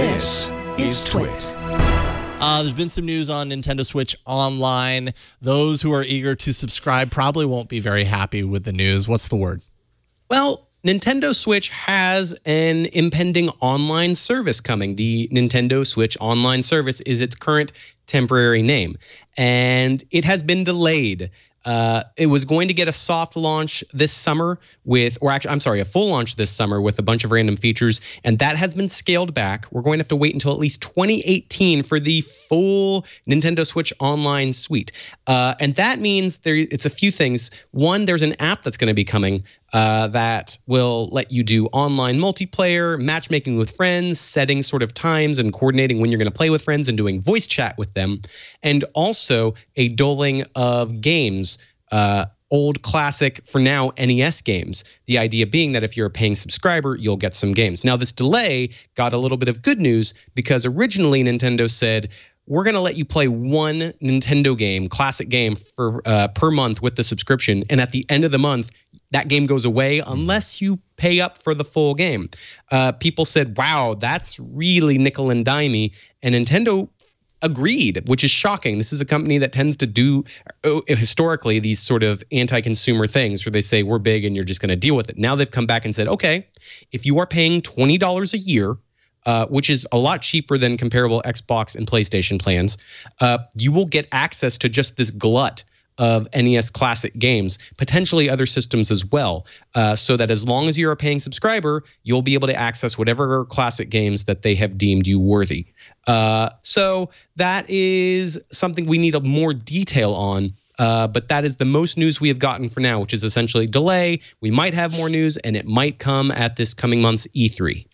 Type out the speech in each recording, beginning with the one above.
This is TWiT. There's been some news on Nintendo Switch Online. Those who are eager to subscribe probably won't be very happy with the news. What's the word? Well, Nintendo Switch has an impending online service coming. The Nintendo Switch Online service is its current temporary name, and it has been delayed. It was going to get a soft launch this summer a full launch this summer with a bunch of random features, and that has been scaled back. We're going to have to wait until at least 2018 for the full Nintendo Switch Online suite. And that means it's a few things. One, there's an app that's going to be coming that will let you do online multiplayer, matchmaking with friends, setting sort of times and coordinating when you're going to play with friends and doing voice chat with them, and also a doling of games, old classic, for now, NES games. The idea being that if you're a paying subscriber, you'll get some games. Now, this delay got a little bit of good news because originally Nintendo said, we're going to let you play one Nintendo game, classic game, for per month with the subscription. And at the end of the month, that game goes away unless you pay up for the full game. People said, wow, that's really nickel and dimey. And Nintendo agreed, which is shocking. This is a company that tends to do historically these sort of anti-consumer things where they say we're big and you're just going to deal with it. Now they've come back and said, okay, if you are paying $20 a year, which is a lot cheaper than comparable Xbox and PlayStation plans, you will get access to just this glut of NES Classic games, potentially other systems as well, so that as long as you're a paying subscriber, you'll be able to access whatever classic games that they have deemed you worthy. So that is something we need more detail on. But that is the most news we have gotten for now, which is essentially delay. We might have more news, and it might come at this coming month's E3.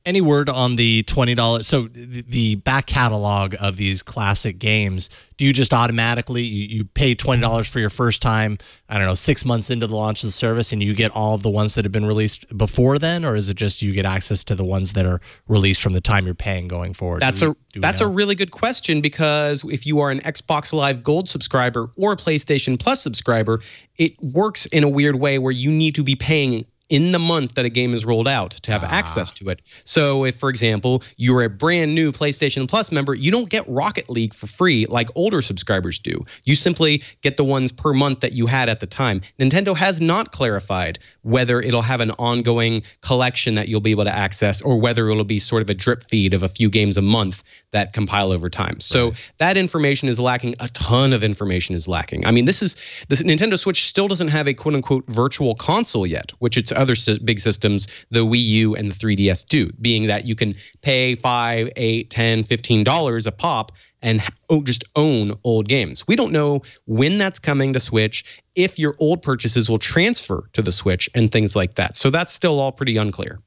Any word on the $20? So the back catalog of these classic games, do you just automatically, you pay $20 for your first time, I don't know, 6 months into the launch of the service, and you get all of the ones that have been released before then? Or is it just you get access to the ones that are released from the time you're paying going forward? That's a really good question, because if you are an Xbox Live Gold subscriber or a PlayStation Plus subscriber, it works in a weird way where you need to be paying in the month that a game is rolled out to have access to it. So if, for example, you're a brand new PlayStation Plus member, you don't get Rocket League for free like older subscribers do. You simply get the ones per month that you had at the time. Nintendo has not clarified whether it'll have an ongoing collection that you'll be able to access or whether it'll be sort of a drip feed of a few games a month that compile over time. So that information is lacking. A ton of information is lacking. I mean, this Nintendo Switch still doesn't have a quote-unquote virtual console yet, which it's other big systems, the Wii U and the 3DS do, being that you can pay $5, $8, $10, $15 a pop and just own old games. We don't know when that's coming to Switch, if your old purchases will transfer to the Switch and things like that. So that's still all pretty unclear.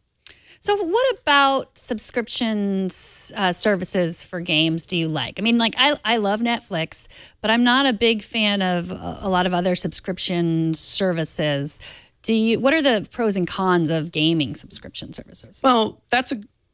So what about subscriptions services for games do you like? I mean, like I love Netflix, but I'm not a big fan of a lot of other subscription services. What are the pros and cons of gaming subscription services? Well,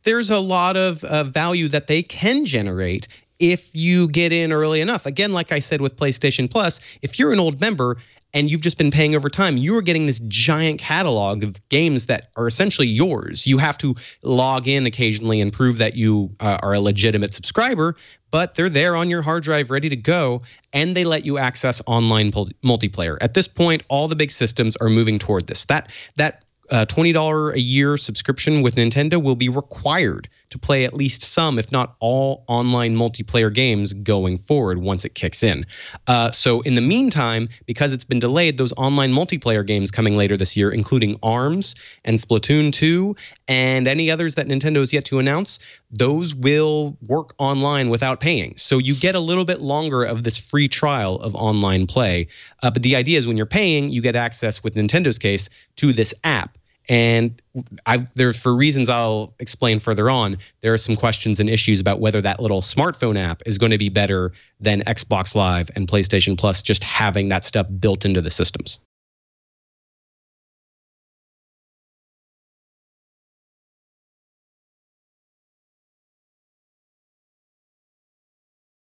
there's a lot of value that they can generate if you get in early enough. Again, like I said with PlayStation Plus, if you're an old member and you've just been paying over time, you are getting this giant catalog of games that are essentially yours. You have to log in occasionally and prove that you are a legitimate subscriber, but they're there on your hard drive ready to go, and they let you access online multiplayer. At this point, all the big systems are moving toward this. That $20 a year subscription with Nintendo will be required to play at least some, if not all, online multiplayer games going forward once it kicks in. So in the meantime, because it's been delayed, those online multiplayer games coming later this year, including ARMS and Splatoon 2 and any others that Nintendo has yet to announce, those will work online without paying. So you get a little bit longer of this free trial of online play. But the idea is when you're paying, you get access, with Nintendo's case, to this app. And there's, for reasons I'll explain further on, there are some questions and issues about whether that little smartphone app is going to be better than Xbox Live and PlayStation Plus just having that stuff built into the systems.